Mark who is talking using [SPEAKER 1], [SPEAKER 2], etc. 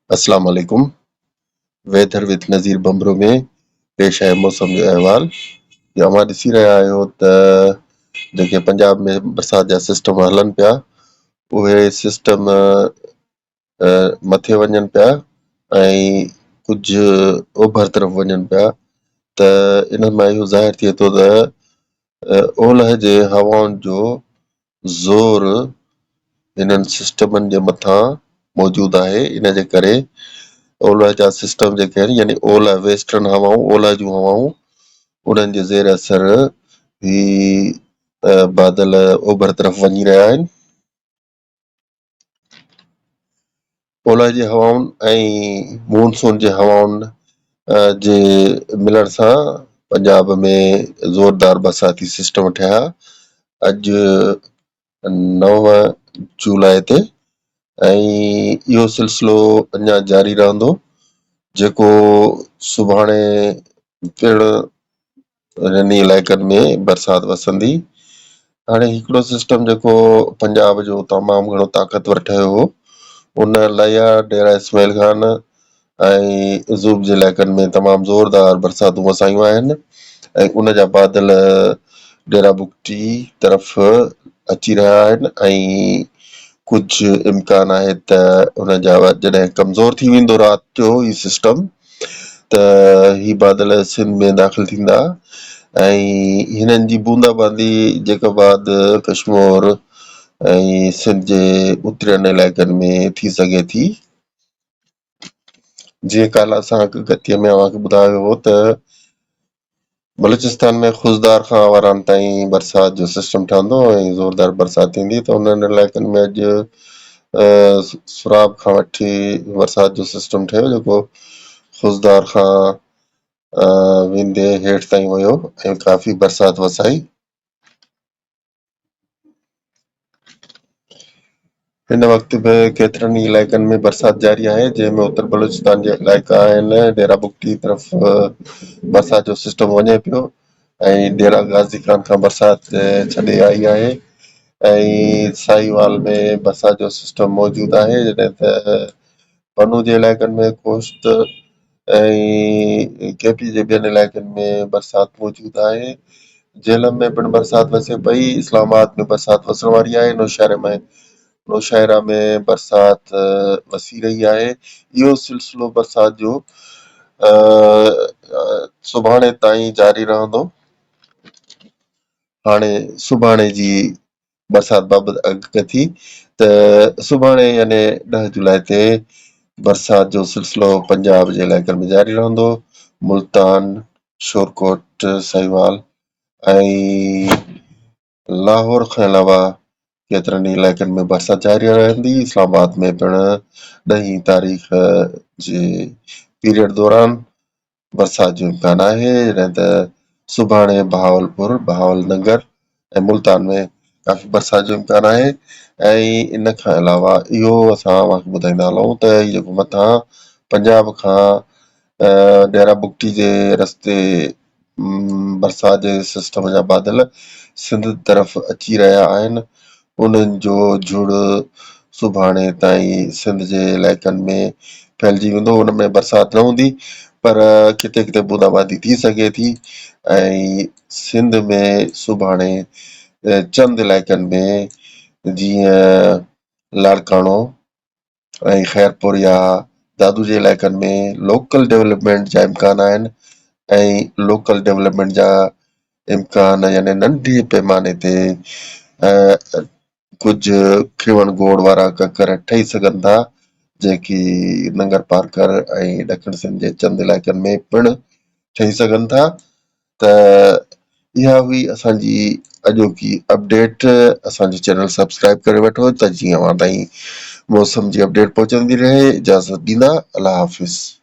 [SPEAKER 1] अस्सलाम वालेकुम। Weather with नज़ीर बम्बरो में पेश आहे मौसम जो अहवाल। अवां ॾिसी रहिया आहियो त जेके पंजाब में बरसाति जा सिस्टम हलनि पिया, उहे सिस्टम मथे वञनि पिया ऐं कुझु ओभर तरफ़ वञनि पिया, त इन मां इहो ज़ाहिर थिए थो त ओलह जे हवाउनि जो ज़ोर इन्हनि सिस्टमनि जे मथां मौजूदु आहे। इन जे करे ओलह जा सिस्टम जेके आहिनि, यानी ओलह वेस्टर्न हवाऊं, ओलह जूं हवाऊं, उन्हनि जे ज़ेर असर ही बादल ओभर तरफ़ वञी रहिया आहिनि। ओलह जी हवाउनि ऐं मॉनसून जे हवाउनि जे मिलण सां पंजाब में ज़ोरदार बरसाती सिस्टम ठहिया। अॼु 9 जुलाई ते ऐं इहो सिलसिलो अञा जारी रहंदो, जेको सुभाणे पिण इन्हनि इलाइक़नि में बरसाति वसंदी। हाणे हिकिड़ो सिस्टम जेको पंजाब जो तमामु घणो ताक़तवर ठहियो हो, उन लया डेरा इस्माइल खान ऐं ज़ूब जे इलाइक़नि में तमामु ज़ोरदार बरसातूं वसायूं आहिनि ऐं उन जा बादल डेरा बुगटी तरफ़ अची रहिया आहिनि ऐं कुझु इम्कान आहे त उन जा जॾहिं कमज़ोर थी वेंदो राति जो ही सिस्टम, त ही बादल सिंध में दाख़िल थींदा ऐं हिननि जी बूंदाबांदी जेका बाद कश्मीर ऐं सिंध जे उतरियनि इलाइक़नि में थी सघे थी। जीअं काल्ह असां गतीअ में अव्हांखे ॿुधायो हो त बलूचिस्तान में खुज़दार खां वारान ताईं बरसाति जो सिस्टम ठहंदो ऐं ज़ोरदार बरसाति थींदी, त उन्हनि इलाइक़नि में अॼु सुराब खां वठी बरसाति जो सिस्टम ठहियो, जेको खुज़दार खां वेंदे हेठि ताईं वियो ऐं काफ़ी बरसाति वसाई। हिन वक़्तु बि केतिरनि ई इलाइक़नि में बरसाति जारी आहे, जंहिंमें उत्तर बलूचिस्तान जे इलाइक़ा आहिनि, डेरा बुगटी तरफ़ बरसाति जो सिस्टम वञे पियो ऐं डेरा गाज़ी खान खां बरसाति छॾे आई आहे ऐं साहीवाल में बरसाति जो सिस्टम मौजूदु आहे, जॾहिं त पनू जे इलाइक़नि में कोस्त ऐं केपी जे ॿियनि इलाइक़नि में बरसाति मौजूदु आहे। झेलम में पिणु बरसाति वसे पई, इस्लामाबाद में बरसाति वसण वारी आहे, नौशहरा में बरसाति वसी रही आहे। इहो सिलसिलो बरसाति जो सुभाणे ताईं जारी रहंदो। हाणे सुभाणे जी बरसाति बाबति अॻकथी त सुभाणे यानी 10 जुलाई ते बरसाति जो सिलसिलो पंजाब जे इलाइक़नि में जारी रहंदो। मुल्तान, शोरकोट, साहिवाल ऐं लाहौर खां अलावा केतिरनि इलाइक़नि में बरसाति जारी रहंदी। इस्लामाबाद में पिणु 10 तारीख़ जे पीरियड दौरान बरसाति जो इम्कान आहे, जॾहिं त सुभाणे बहावलपुर, बहावलनगर ऐं मुल्तान में काफ़ी बरसाति जो इम्कान आहे। ऐं इन खां अलावा इहो असां तव्हांखे ॿुधाईंदा हलूं त जेको मथां पंजाब खां डेरा बुगटी जे रस्ते बरसाति जे सिस्टम जा बादल सिंध तरफ़ अची रहिया आहिनि, उन्हनि जो झुड़ सुभाणे ताईं सिंध जे इलाइक़नि में फैलिजी वेंदो। उन में बरसाति न हूंदी, पर किथे किथे बूंदाबांदी थी सघे थी ऐं सिंध में सुभाणे चंद इलाइक़नि में जीअं लाड़काणो ऐं ख़ैरपुर या दादू जे इलाइक़नि में लोकल डेवलपमेंट जा इम्कान आहिनि ऐं लोकल डेवलपमेंट जा इम्कान यानी नंढे पैमाने ते कुझु खिवण गोड़ वारा ककर ठही सघनि था, जेकी नंगर पार्कर ऐं ॾखिण सिंध जे चंद इलाइक़नि में पिणु ठही सघनि था। त इहा हुई असांजी अॼोकी अपडेट। असांजो चैनल सब्सक्राइब करे वठो त जीअं अव्हां ताईं मौसम जी अपडेट पहुचंदी रहे। इजाज़त ॾींदा, अल्लाह हाफ़िज़।